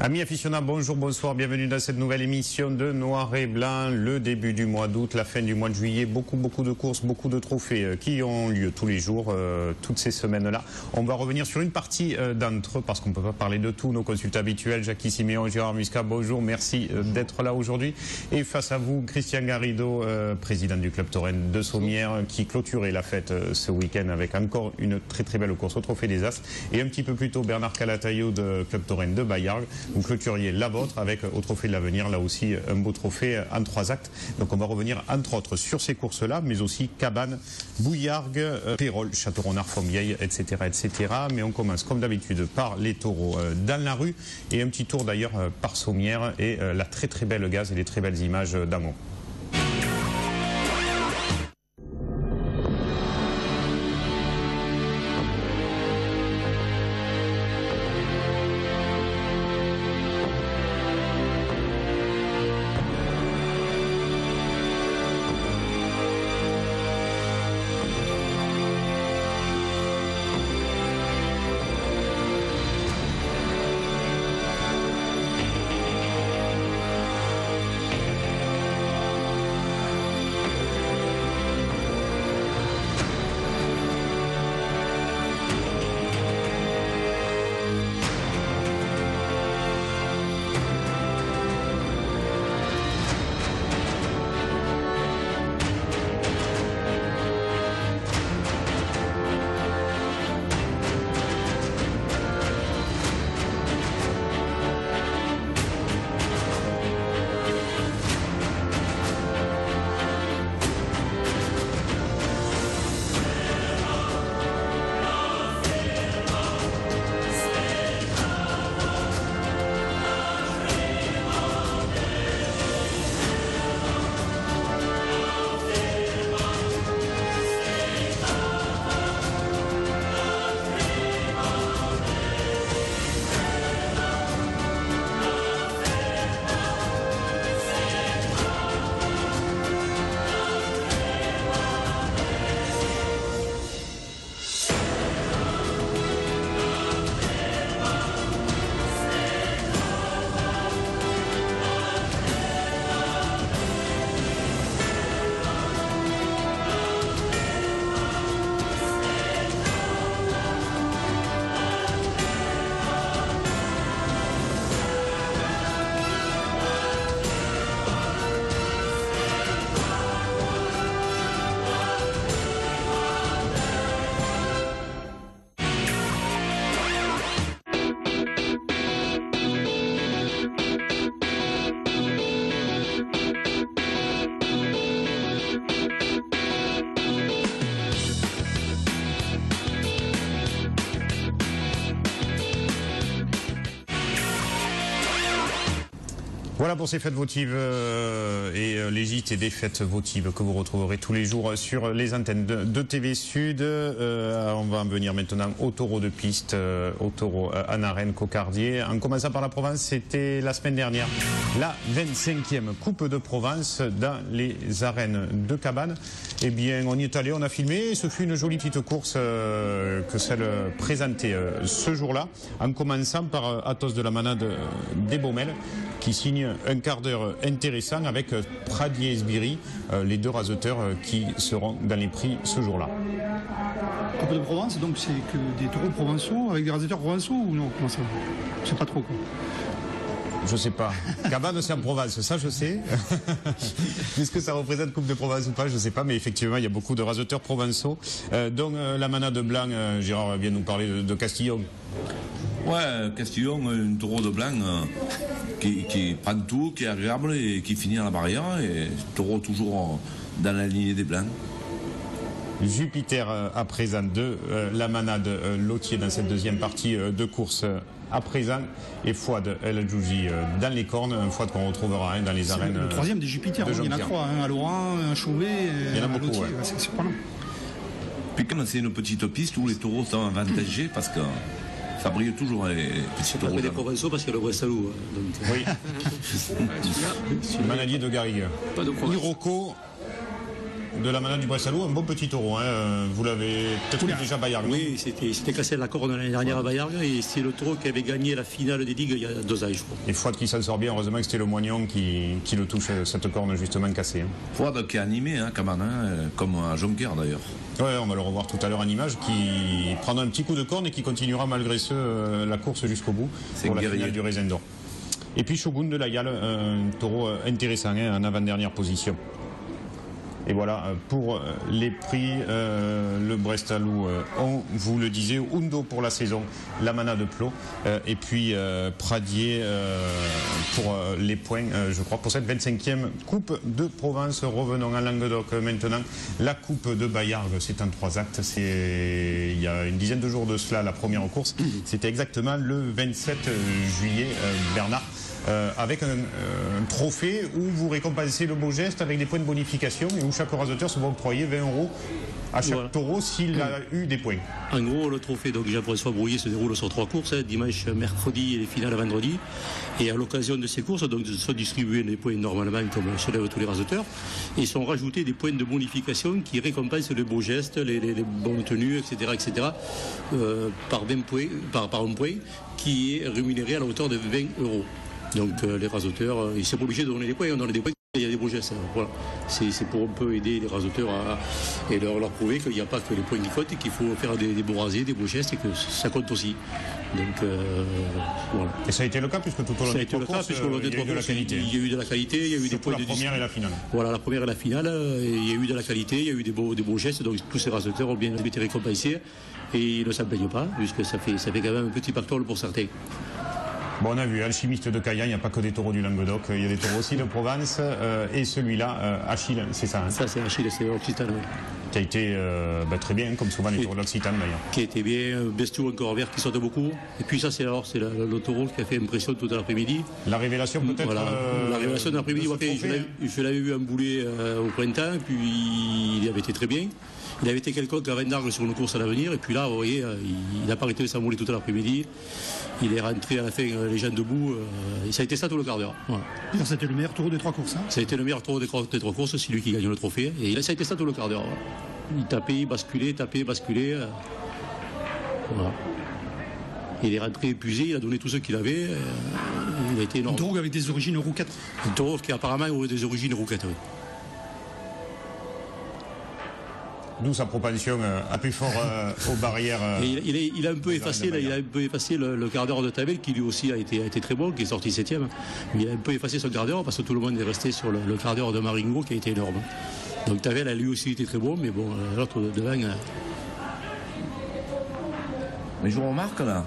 Amis aficionados, bonjour, bonsoir, bienvenue dans cette nouvelle émission de Noir et Blanc. Le début du mois d'août, la fin du mois de juillet, beaucoup de courses, beaucoup de trophées qui ont lieu tous les jours, toutes ces semaines-là. On va revenir sur une partie d'entre eux parce qu'on ne peut pas parler de tous nos consultants habituels. Jackie Siméon, Gérard Muscat, bonjour, merci d'être là aujourd'hui. Et face à vous, Christian Garrido, président du club tauren de Sommières, qui clôturait la fête ce week-end avec encore une très belle course au Trophée des As. Et un petit peu plus tôt, Bernard Calatayud, de club tauren de Bayargues. Vous clôturiez la vôtre avec au Trophée de l'Avenir, là aussi un beau trophée en 3 actes. Donc on va revenir entre autres sur ces courses-là, mais aussi Cabannes, Bouillargues, Pérol, Château-Renard, Fontvieille, etc., etc. Mais on commence comme d'habitude par les taureaux dans la rue et un petit tour d'ailleurs par Sommières et la très belle gaze et les très belles images d'Amont. Voilà pour ces fêtes votives et les gîtes et des fêtes votives que vous retrouverez tous les jours sur les antennes de TV Sud. On va en venir maintenant au taureau de piste, au taureau en arène cocardier. En commençant par la Provence, c'était la semaine dernière la 25e Coupe de Provence dans les arènes de Cabannes. Eh bien, on y est allé, on a filmé et ce fut une jolie petite course que celle présentée ce jour-là, en commençant par Athos de la Manade des Baumelles, qui signe un quart d'heure intéressant avec Pradier et Sbiri, les deux raseteurs qui seront dans les prix ce jour-là. Coupe de Provence, donc c'est que des taureaux provençaux avec des raseteurs provençaux ou non? Comment ça? Je sais pas trop quoi. Je sais pas. Cabannes, c'est en Provence, ça je sais. Est-ce que ça représente Coupe de Provence ou pas, je sais pas, mais effectivement il y a beaucoup de raseteurs provençaux. Donc la manade blanc, Gérard vient nous parler de Castillon. Ouais, Castillon, un taureau de blanc qui prend tout, qui est agréable et qui finit à la barrière. Et taureau toujours dans la lignée des blancs. Jupiter à présent de la manade lotier dans cette deuxième partie de course à présent et Fouad El Adjouji dans les cornes, un Fouad qu'on retrouvera dans les arènes. Le troisième des Jupiter, il y en a 3, à Laurent, un Chauvet, il y en a beaucoup, Lotier, ouais. C'est surprenant. Puis comme c'est une petite piste où les taureaux sont avantagés parce que ça brille toujours les petits taureaux. Pas des provençaux parce qu'il y a le Bressalou. Oui. Manadier de Garrigue. Pas de province. Iroko de la manade du Bressalou, un bon petit taureau. Hein. Vous l'avez peut-être vu déjà à Bayargues. Oui, c'était cassé à la corde l'année dernière à Bayargues et c'est le taureau qui avait gagné la finale des ligues il y a 2 ans, je crois. Et Fouad qui s'en sort bien, heureusement que c'était le moignon qui le touche, cette corne justement cassée. Hein. Fouad qui est animé, hein, comme à Jonquière d'ailleurs. Ouais, on va le revoir tout à l'heure en image, qui prendra un petit coup de corne et qui continuera malgré ce la course jusqu'au bout pour la finale du Raisin d'Or. Et puis Shogun de la Yalle, un taureau intéressant, hein, en avant-dernière position. Et voilà, pour les prix, le Brestalou, on vous le disait, Undo pour la saison, la manade de Plot, et puis Pradier pour les points, je crois, pour cette 25e Coupe de Provence. Revenons à Languedoc maintenant. La Coupe de Bayargues, c'est en 3 actes. Il y a une dizaine de jours de cela, la première course. C'était exactement le 27 juillet, Bernard. Avec un trophée où vous récompensez le beau geste avec des points de bonification et où chaque raseteur se va octroyer 20 € à chaque taureau s'il a eu des points. En gros, le trophée donc Jean-François Brouillet se déroule sur 3 courses, hein, dimanche, mercredi et les finales vendredi. Et à l'occasion de ces courses, donc, sont distribués les points normalement comme se lèvent tous les raseteurs. Et sont rajoutés des points de bonification qui récompensent les beaux gestes, les bonnes tenues, etc. Par 20 points, par un point qui est rémunéré à la hauteur de 20 €. Donc les raseteurs, ils ne sont pas obligés de donner des points, on donne des points, il y a des beaux gestes. Voilà. C'est pour un peu aider les raseteurs et leur prouver qu'il n'y a pas que les points qui comptent et qu'il faut faire des beaux rasés, des beaux gestes et que ça compte aussi. Donc voilà. Et ça a été le cas puisque tout au long des 3 courses, il y a eu de la qualité. Il y a eu de la qualité, il y a eu des points la première et la finale. Voilà, la première et la finale, il y a eu de la qualité, il y a eu des beaux gestes, donc tous ces raseteurs ont bien été récompensés et ils ne s'en plaignent pas puisque ça fait quand même un petit pactole pour certains. Bon, on a vu Alchimiste de Cayenne, il n'y a pas que des taureaux du Languedoc, il y a des taureaux aussi de Provence, et celui-là, Achille, c'est ça, hein. Ça c'est Achille, c'est Occitane, oui. Qui a été très bien, comme souvent les taureaux de l'Occitane d'ailleurs. Qui a été bien, Bestou encore vert qui saute beaucoup, et puis ça c'est le taureau qui a fait impression tout l'après-midi. La révélation peut-être. Voilà, la révélation de l'après-midi, je l'avais vu en boulet au printemps, puis il avait été très bien. Il avait été quelconque à Vendargues sur une course à l'avenir, et puis là, vous voyez, il n'a pas arrêté de s'envoler tout l'après-midi. Il est rentré à la fin, les gens debout, et ça a été ça tout le quart d'heure. Voilà. C'était le meilleur taureau des 3 courses. Hein. Ça a été le meilleur taureau des 3 courses, c'est lui qui gagne le trophée, et ça a été ça tout le quart d'heure. Voilà. Il tapait, il basculait, basculait. Voilà. Il est rentré épuisé, il a donné tout ce qu'il avait. Il a été énorme. Un taureau avec des origines rouquettes. Un taureau qui apparemment aurait des origines rouquettes, oui. D'où sa propension à plus fort aux barrières. Il a un peu effacé, le quart d'heure de Tavel, qui lui aussi a été très bon, qui est sorti 7e. Il a un peu effacé son quart d'heure parce que tout le monde est resté sur le quart d'heure de Maringo qui a été énorme. Donc Tavel a lui aussi été très bon, mais bon, l'autre devant. Mais je remarque là.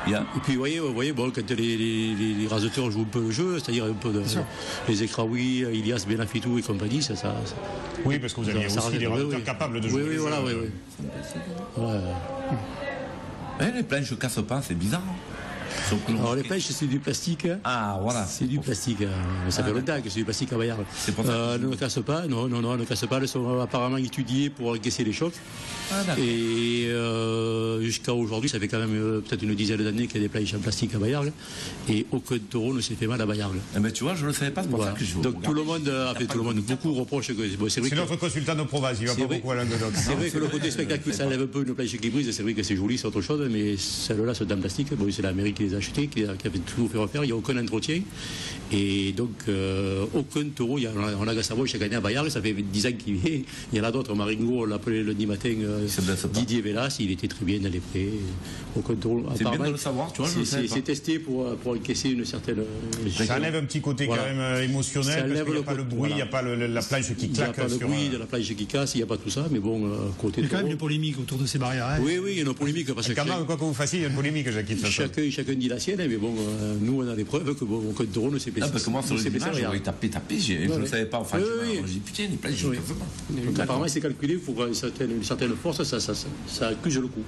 Et puis vous voyez bon, quand les raseteurs jouent un peu le jeu, c'est-à-dire un peu les Ekraoui, Ilias, Benafitou et compagnie, ça. Oui, parce que vous aviez aussi des raseteurs capables de jouer. Oui, voilà, oui. Les planches ne cassent pas, c'est bizarre. Alors les pêches c'est du plastique. Ah voilà. C'est du plastique. Ça fait longtemps que c'est du plastique à Bayargues. Ne casse pas, non, ne casse pas. Elles sont apparemment étudiées pour encaisser les chocs. Et jusqu'à aujourd'hui, ça fait quand même peut-être une dizaine d'années qu'il y a des planches en plastique à Bayargues. Et aucun taureau ne s'est fait mal à Bayargues. Mais tu vois, je ne le savais pas, c'est pour ça que je Donc tout le monde, beaucoup reproche que c'est notre consultant de Provence, il va pas beaucoup à Languedoc. C'est vrai que le côté spectacle, ça lève un peu une planche qui brise, c'est vrai que c'est joli, c'est autre chose, mais celles-là sont en plastique. Bon, c'est l'Amérique qui les a achetées, qui a tout fait refaire, il n'y a aucun entretien. Et donc, aucun taureau, on a Gassavoy chaque année à Bayargues, ça fait 10 ans qu'il vient. Il y en a d'autres, Maringo, on l'appelait lundi matin, Didier Vélas, il était très bien dans les prés. Aucun taureau. C'est bien de le savoir, tu vois, c'est testé pour encaisser une certaine. Ça enlève un petit côté quand même émotionnel, parce qu'il n'y a pas le bruit, il n'y a pas la planche qui claque. Il n'y a pas le bruit de la planche qui casse, il n'y a pas tout ça, mais bon, côté. Il y a quand même une polémique autour de ces barrières. Hein. Oui, il y a une polémique. Parce que quand même, quoi que vous fassiez, il y a une polémique, Jacques. Chacun dit la sienne, mais bon, nous on a des preuves que aucun taureau ne s'est blessé. Parce que moi, sur les images, j'aurais tapé, je ne savais pas. Enfin, je me dis, putain, les planches, je ne casse pas. Donc apparemment, c'est calculé pour une certaine force, ça accuse le coup.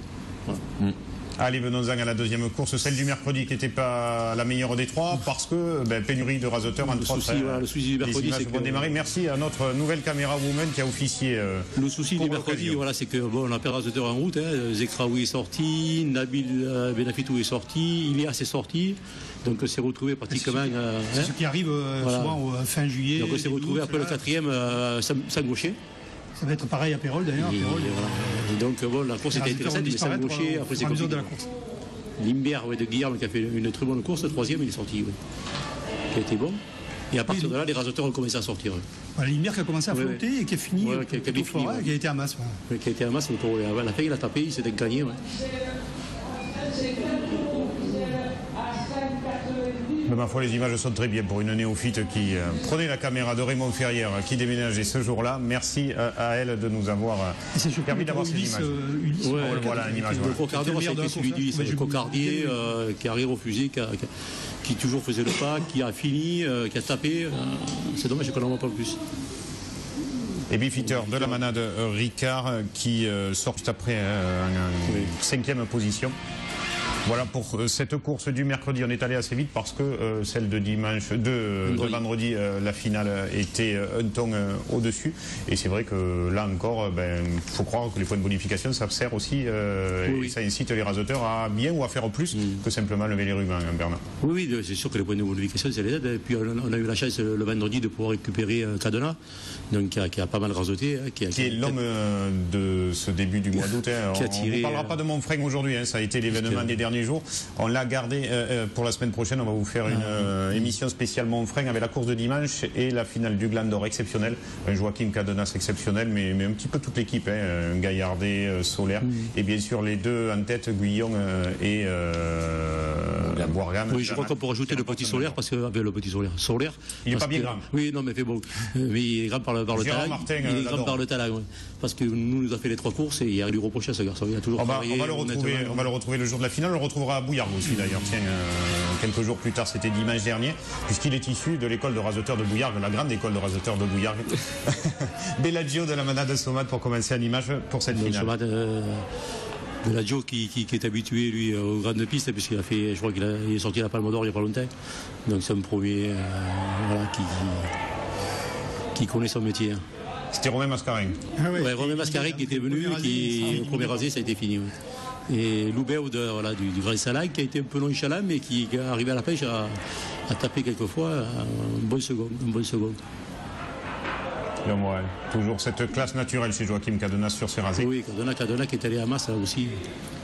Voilà. Allez, venons-en à la deuxième course, celle du mercredi qui n'était pas la meilleure des trois parce que pénurie de raseteurs entre autres. Le souci du mercredi, c'est que démarrer. Merci à notre nouvelle caméra woman qui a officié. Le souci du mercredi, c'est que on a pas de raseteurs en route. Zekraoui est sorti, Nabil Benafitou est sorti, Ilias est sorti. Donc on s'est retrouvé pratiquement. C'est ce qui arrive souvent fin juillet. Donc on s'est retrouvé après le 4e sans gaucher. Ça va être pareil à Pérol d'ailleurs. Et, voilà. Et donc bon, la course était intéressante, mais sans gaucher, après c'est compliqué. Limbert de Guillerme qui a fait une très bonne course, le troisième il est sorti, qui a été bon. Et à partir de là, les rasoteurs ont commencé à sortir. Voilà, Limbert qui a commencé à flotter et qui a fini, qui a été à masse. Qui a été à masse, à la fin il a tapé, il s'est gagné. Ouais. Mais ma foi, les images sont très bien pour une néophyte qui prenait la caméra de Raymond Ferrière qui déménageait ce jour-là. Merci à elle de nous avoir permis d'avoir ces images. Voilà une image. Le Cocardier, ça a été celui du Cocardier qui arrive au fusil, qui toujours faisait le pas, qui a fini, qui a tapé. C'est dommage qu'on n'en voit pas plus. Et bifitter de la manade Ricard qui sort juste après en 5e position. Voilà pour cette course du mercredi. On est allé assez vite parce que celle de dimanche, de vendredi, la finale était un ton au-dessus. Et c'est vrai que là encore, faut croire que les points de bonification, ça sert aussi et ça incite les rasoteurs à bien ou à faire plus que simplement lever les rubans, Bernard. Oui, c'est sûr que les points de bonification, c'est les aides. Et puis on a eu la chance le vendredi de pouvoir récupérer Cadena, donc qui a pas mal rasoté. Qui est l'homme de ce début du mois d'août. On ne parlera pas de Montfreng aujourd'hui, ça a été l'événement des derniers jours. On l'a gardé pour la semaine prochaine. On va vous faire une émission spécialement Montfreng avec la course de dimanche et la finale du Gland d'Or exceptionnel. Un Joachim Cadenas exceptionnel, mais un petit peu toute l'équipe, Gaillardet, Solaire, et bien sûr les deux en tête, Guillon et Bourgam. Oui, je crois qu'on peut rajouter le petit Solaire parce que le petit Solaire. Il n'est pas bien grand. Oui, non, mais fait bon. Mais il est grand par le talent. Il est grand par le talent, parce que nous a fait les 3 courses et il a lui reproché à ce garçon. Il a toujours travaillé. On va le retrouver le jour de la finale. On le retrouvera à Bouillargues aussi d'ailleurs. Tiens, quelques jours plus tard, c'était dimanche dernier, puisqu'il est issu de l'école de rasoteurs de Bouillargues, la grande école de rasoteurs de Bouillargues. Bellagio de la manade Somat pour commencer à l'image pour cette finale. Bellagio qui est habitué lui aux grandes pistes puisqu'il a fait, je crois qu'il est sorti à la Palme d'Or il n'y a pas longtemps. Donc c'est un premier qui connaît son métier. C'était Romain Mascarin. Romain Mascarin qui était venu, qui au premier rasé ça a été fini. Et Loubert du Grand Salag qui a été un peu nonchalant mais qui est arrivé à la pêche à taper quelquefois un bon second. Toujours cette classe naturelle chez Joachim Cadenas sur ses rasés. Oui, Cadena qui est allé à masse aussi.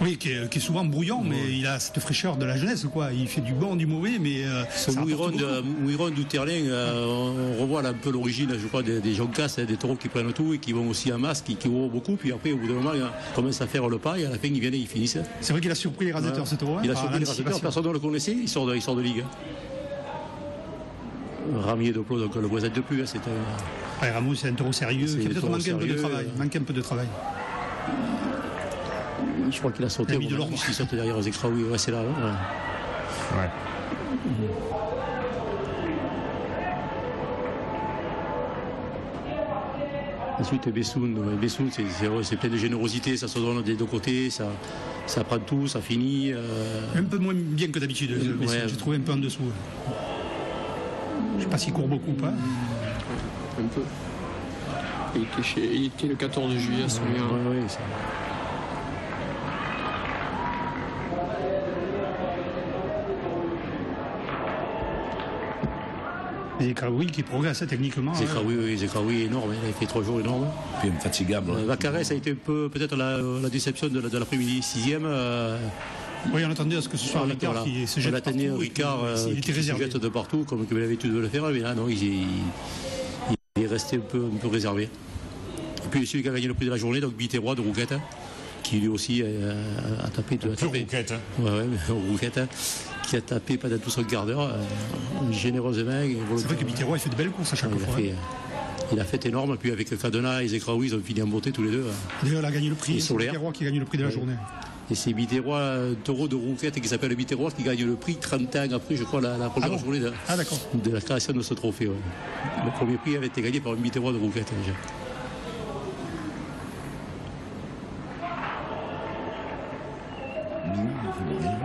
Oui, qui est souvent brouillant, mais il a cette fraîcheur de la jeunesse, quoi. Il fait du bon, du mauvais, mais. Ce Mouiron d'Outerlin, on revoit là, un peu l'origine, je crois, des joncasses, des taureaux qui prennent tout et qui vont aussi à masse, qui ouvrent beaucoup, puis après, au bout d'un moment, ils commencent à faire le pas et à la fin, ils viennent et ils finissent. C'est vrai qu'il a surpris les rasateurs, ce taureau. Il a surpris les rasateurs, personne ne le connaissait, il sort de ligue. Ramier de Plot, donc le voisin de plus, c'était. Rameau, c'est un taureau sérieux qui a peut-être manqué un peu de travail. Je crois qu'il a sauté. Il saute derrière aux extras, oui, c'est là. Ouais. Ensuite, Bessoun, c'est plein de générosité, ça se donne des deux côtés, ça prend tout, ça finit. Un peu moins bien que d'habitude, j'ai trouvé un peu en dessous. Je ne sais pas s'il court beaucoup ou pas. Un peu. Il était le 14 juillet à Soleil. Zekraoui qui progresse techniquement. Zekraoui énorme, il a fait 3 jours énormes. Puis infatigable. Vaccarès a été un peu peut-être la déception de l'après-midi 6e. Oui, on attendait à ce que ce soit Ricard qui se jette partout. Ricard qui se jette de partout, comme il avait l'habitude de le faire, mais là, non, il est resté un peu réservé. Et puis celui qui a gagné le prix de la journée, donc Biterrois de Rouquette, qui lui aussi a tapé. Rouquette. Rouquette, qui a tapé pendant tout son quart d'heure, généreusement. C'est vrai que Biterrois, il fait de belles courses à chaque fois. Il a fait énorme, puis avec Cadena et Zekraoui, ils ont fini en beauté tous les deux. D'ailleurs, il a gagné le prix, c'est Biterrois qui gagne le prix de la journée. Et c'est Biterrois, un taureau de Rouquette qui s'appelle Biterrois, qui gagne le prix 30 ans après, je crois, la première journée de la création de ce trophée. Ouais. Le premier prix avait été gagné par un Biterrois de Rouquette déjà.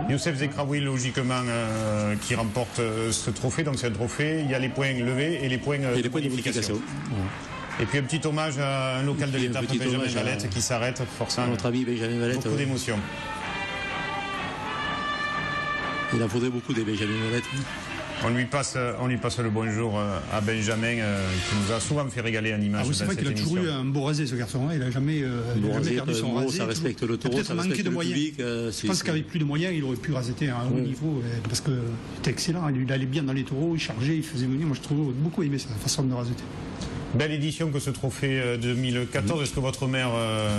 Youssef Zekraoui, logiquement, qui remporte ce trophée. Donc c'est un trophée, il y a les points levés et les points de bonification. Et puis un petit hommage à un local de l'étape, Benjamin Valette, qui s'arrête forcément. Notre ami Benjamin Valette. Beaucoup d'émotions. Il en faudrait beaucoup des Benjamin Valette. On lui passe le bonjour à Benjamin, qui nous a souvent fait régaler en images. C'est vrai qu'il a toujours eu un beau rasé, ce garçon. Il n'a jamais perdu son rasé. Ça respecte le taureau, ça respecte le public. Je pense qu'avec plus de moyens, il aurait pu raseter à un haut niveau, parce que c'était excellent. Il allait bien dans les taureaux, il chargeait, il faisait venir. Moi, je trouve beaucoup aimé sa façon de raseter. Belle édition que ce trophée 2014. Est-ce que votre maire,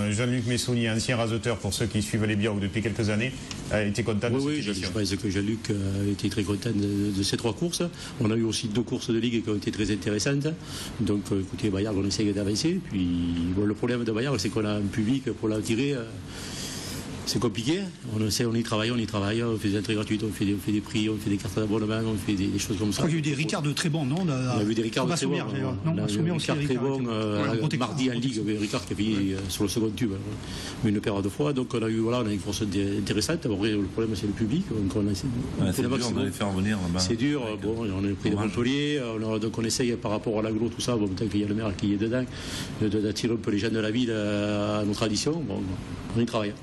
Jean-Luc Messonnier, ancien raseteur, pour ceux qui suivent les Biaous depuis quelques années, a été content de cette édition? Oui, je pense que Jean-Luc a été très content de ces 3 courses. On a eu aussi 2 courses de ligue qui ont été très intéressantes. Donc, écoutez, Bayard, on essaie d'avancer. Puis, bon, le problème de Bayard, c'est qu'on a un public pour l'attirer. C'est compliqué, on y travaille, on fait des entrées gratuites, on fait des prix, on fait des cartes d'abonnement, on fait des choses comme ça. Je crois qu'il y a eu des Ricards de très bons, non? On a vu des Ricards de très bons. On a eu des Ricards très bons, mardi en Ligue, Ricard qui a fini sur le second tube, une paire de fois. Donc on a eu une course intéressante. Après, le problème c'est le public. C'est dur de les faire venir là-bas. C'est dur, bon, on a le prix de Montpellier, donc on essaye par rapport à l'aglo, tout ça, tant qu'il y a le maire qui est dedans, d'attirer un peu les gens de la ville à nos traditions. Bon, on y travaille.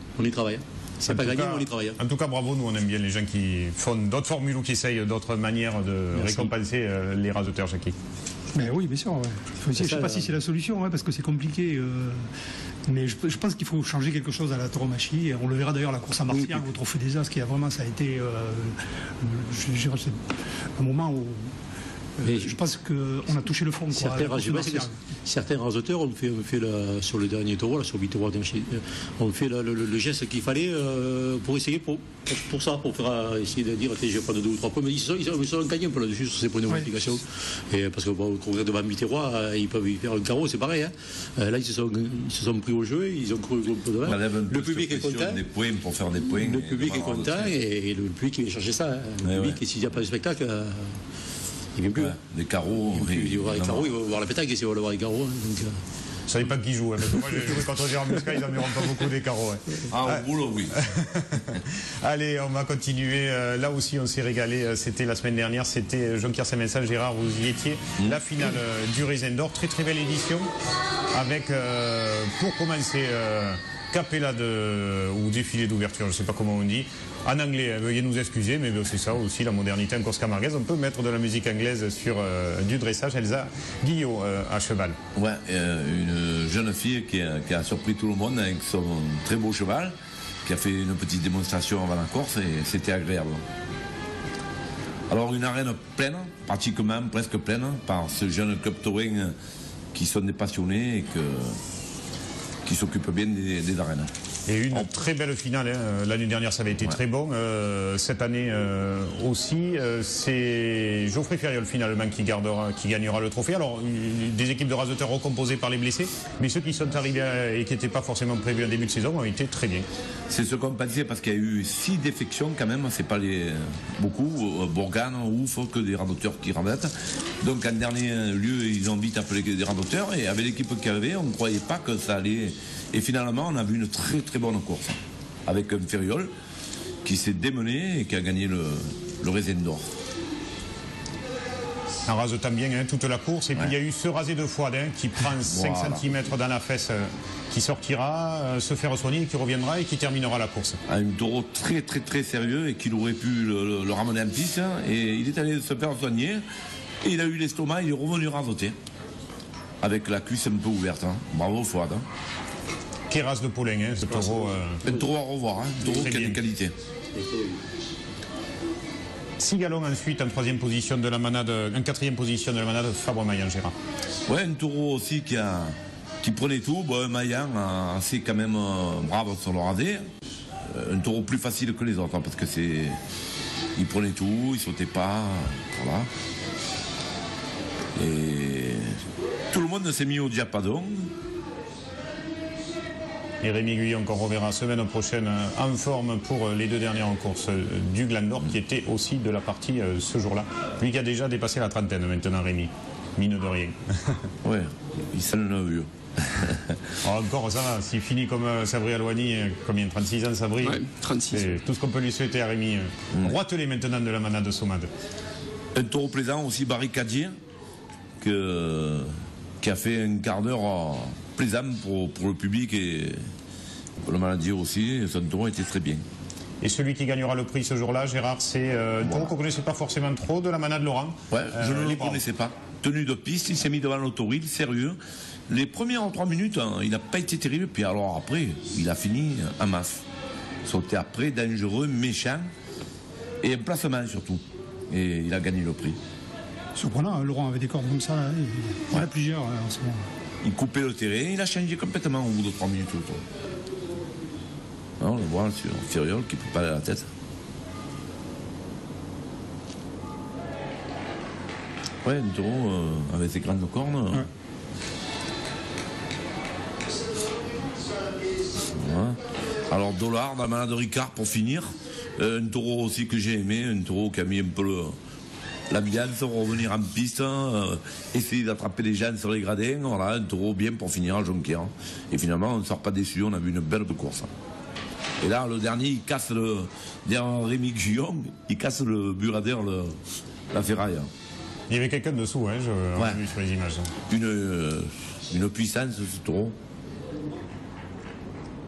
C'est pas gagné, mais on y travaille. En tout cas, bravo, nous on aime bien les gens qui font d'autres formules ou qui essayent d'autres manières de récompenser les raseteurs, Jackie. Mais oui, bien sûr. Ouais. Je ne sais pas si c'est la solution, parce que c'est compliqué. Mais je pense qu'il faut changer quelque chose à la tauromachie. On le verra d'ailleurs la course à Martial, au Trophée des As, qui a vraiment, ça a été un moment où je pense qu'on a touché le fond. Certains raseteurs ont fait sur le dernier taureau, sur le taureau, on fait le geste qu'il fallait pour essayer, pour faire essayer de dire je vais prendre 2 ou 3 points, mais ils se sont gagnés un peu là-dessus sur ces points de multiplication. Et parce que courir devant Mitterrand, ils peuvent y faire un carreau, c'est pareil. Là, ils se sont pris au jeu, ils ont couru un peu devant. Le public est content. Des points pour faire des points. Le public est content et le public vient chercher ça. Le public, s'il n'y a pas de spectacle, il ne vient plus. Les carreaux. Il va voir les carreaux, il va voir la pétanque, il va voir les carreaux. Je ne savais pas qui joue, parce que moi j'ai joué contre Gérard Muscat, ils n'en verront pas beaucoup des carreaux. Ah, au boulot, oui. Allez, on va continuer. Là aussi, on s'est régalé. C'était la semaine dernière, c'était Jean-Pierre Saint-Vincent, Gérard, vous y étiez. La finale du Raisin d'Or, très très belle édition, avec, pour commencer, capella ou défilé d'ouverture, je ne sais pas comment on dit. En anglais, veuillez nous excuser, mais c'est ça aussi la modernité en course camarguaise. On peut mettre de la musique anglaise sur du dressage. Elsa Guillot à cheval. Ouais, une jeune fille qui a surpris tout le monde avec son très beau cheval, qui a fait une petite démonstration avant la course et c'était agréable. Alors une arène pleine, pratiquement presque pleine, par ce jeune club taurin qui sont des passionnés et qui s'occupent bien des arènes. Et une très belle finale. L'année dernière, ça avait été très bon. Cette année aussi, c'est Geoffrey Ferriol finalement qui gagnera le trophée. Alors, des équipes de raseteurs recomposées par les blessés, mais ceux qui sont arrivés et qui n'étaient pas forcément prévus en début de saison ont été très bien. C'est ce qu'on pensait parce qu'il y a eu 6 défections quand même. C'est pas beaucoup. Bourgane, Ouf, que des raseteurs qui rasettent. Donc en dernier lieu, ils ont vite appelé des raseteurs et avec l'équipe qu'il y avait, on ne croyait pas que ça allait. Et finalement, on a vu une très très bonne course avec un Ferriol qui s'est démené et qui a gagné le Raisin d'Or. Un rasetant bien toute la course. Et puis il y a eu ce rasé de Fouad qui prend 5 cm dans la fesse, qui sortira, se faire soigner, qui reviendra et qui terminera la course. Un taureau très très très sérieux et qui aurait pu le ramener en piste. Et il est allé se faire soigner. Et il a eu l'estomac, il est revenu raseter. Avec la cuisse un peu ouverte. Bravo Fouad. Quelle race de poulain, ce taureau. Un taureau à revoir, un taureau qui a des qualités. 6 galons ensuite en 3e position de la manade, en 4e position de la manade, Fabre Maillan, Gérard. Ouais, un taureau aussi qui prenait tout. Bon, Maillan assez quand même brave sur le rasé. Un taureau plus facile que les autres, parce que il prenait tout, il sautait pas, voilà. Et tout le monde s'est mis au diapason. Et Rémi Guyon qu'on reverra semaine prochaine en forme pour les 2 dernières courses du Gland d'Or qui était aussi de la partie ce jour-là. Lui qui a déjà dépassé la trentaine maintenant, Rémi. Mine de rien. Oui, il s'en a vu. Encore ça va, s'il finit comme Sabri Alouani, combien, 36 ans Sabri? Ouais, 36. C'est tout ce qu'on peut lui souhaiter à Rémi. Roitelet maintenant de la manade Somade. Un taureau plaisant aussi, barricadier, qui a fait un quart d'heure plaisant pour le public et pour le manadier aussi. Son taureau était très bien. Et celui qui gagnera le prix ce jour-là, Gérard, c'est un taureau qu'on ne connaissait pas forcément trop, de la manade Laurent. Ouais, je ne le connaissais pas. Tenue de piste, il s'est mis devant l'autoril, sérieux. Les premières 3 minutes, hein, il n'a pas été terrible. Puis alors après, il a fini en masse. Sauté après, dangereux, méchant. Et un placement surtout. Et il a gagné le prix. Surprenant, Laurent avait des cordes comme ça. Il y en a plusieurs en ce moment. Il coupait le terrain, il a changé complètement au bout de 3 minutes. On le voit sur Furiol qui ne peut pas aller à la tête. Ouais, un taureau avec ses grandes cornes. Ouais. Voilà. Alors Dollard, la manade de Ricard pour finir. Un taureau aussi que j'ai aimé, un taureau qui a mis un peu l'ambiance, revenir en piste, essayer d'attraper les gens sur les gradins. Voilà, un taureau bien pour finir à Jonquière. Et finalement, on ne sort pas déçu, on a vu une belle course. Et là, le dernier, il casse derrière Rémi Guillon, il casse le Burader, la ferraille. Il y avait quelqu'un dessous, hein, j'ai vu sur les images. Une puissance, ce taureau.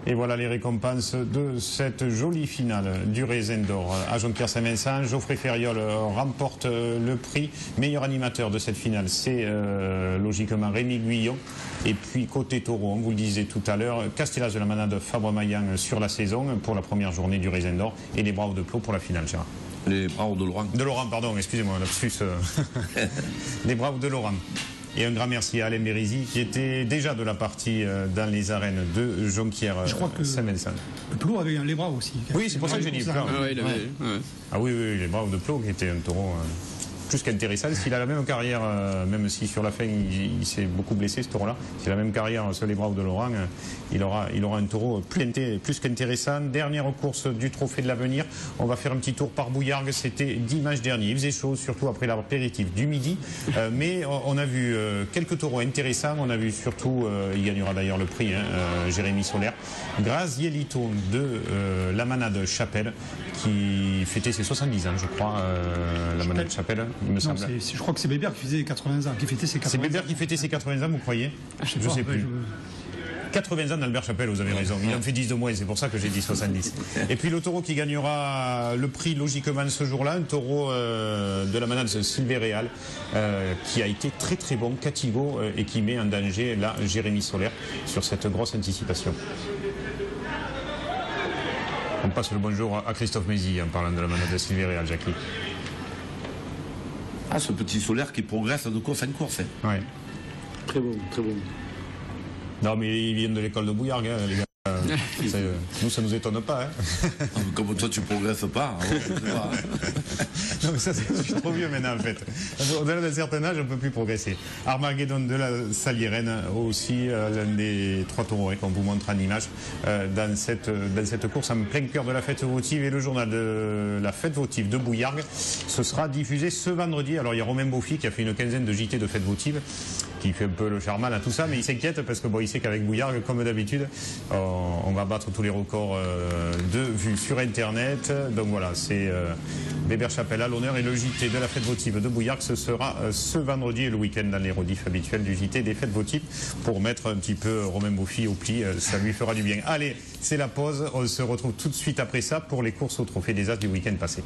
Et voilà les récompenses de cette jolie finale du Raisin d'Or à Jonquière-Saint-Vincent. Geoffrey Feriol remporte le prix. Meilleur animateur de cette finale, c'est logiquement Rémi Guillon. Et puis côté taureau, on vous le disait tout à l'heure, Castellas de la manade Fabre-Maillan sur la saison pour la première journée du Raisin d'Or et les Braves de Plot pour la finale, Gérard. Les Braves de Laurent. De Laurent, pardon, excusez-moi, lapsus. Les Braves de Laurent. Et un grand merci à Alain Bérézy qui était déjà de la partie dans les arènes de Jonquière-Saint-Vincent. Le Plot avait les bras aussi. Oui, c'est pour ça que j'ai dit. Ah oui, les Braves de Plot qui était un taureau plus qu'intéressant. S'il a la même carrière, même si sur la fin il s'est beaucoup blessé ce taureau-là, s'il a la même carrière sur les Braves de Laurent, il aura un taureau plus qu'intéressant. Dernière course du Trophée de l'Avenir. On va faire un petit tour par Bouillargues. C'était dimanche dernier. Il faisait chaud, surtout après l'apéritif du midi. Mais on a vu quelques taureaux intéressants. On a vu surtout, il gagnera d'ailleurs le prix, Jérémy Solaire, Grazielito de la manade Chapelle, qui fêtait ses 70 ans, je crois, la manade Chapelle. Il me semble. Je crois que c'est Bébert qui faisait 80 ans, qui fêtait ses 80 ans. C'est Bébert qui fêtait ses 80 ans, vous croyez? Je sais plus. 80 ans d'Albert Chapelle, vous avez raison. Il en fait 10 de moins, c'est pour ça que j'ai dit 70. Et puis le taureau qui gagnera le prix logiquement ce jour-là, un taureau de la manade Sylvain Réal, qui a été très très bon, Catigo, et qui met en danger là Jérémy Solaire sur cette grosse anticipation. On passe le bonjour à Christophe Mézy en parlant de la manade Sylvain Réal, Jackie. Ah, ce petit Solaire qui progresse de course en course. Oui. Très bon, très bon. Non, mais ils viennent de l'école de Bouillargues, hein, les gars. Nous, ça nous étonne pas. Hein. Comme toi, tu progresses pas. Non, mais ça, je suis trop vieux maintenant, en fait. Au-delà d'un certain âge, on ne peut plus progresser. Armageddon de la Saliérène, aussi l'un des 3 taureaux qu'on vous montre en image dans cette course en plein cœur de la fête votive. Et le journal de la fête votive de Bouillargues, ce sera diffusé ce vendredi. Alors, il y a Romain Beaufy qui a fait une quinzaine de JT de fête votive, qui fait un peu le charmal à tout ça, mais il s'inquiète parce que bon, il sait qu'avec Bouillargues, comme d'habitude, on va battre tous les records de vues sur Internet. Donc voilà, c'est Bébert Chapelle à l'honneur et le JT de la fête votive de Bouillargues, ce sera ce vendredi et le week-end dans les rediffs habituels du JT des fêtes votives pour mettre un petit peu Romain Beaufy au pli, ça lui fera du bien. Allez, c'est la pause, on se retrouve tout de suite après ça pour les courses au Trophée des As du week-end passé.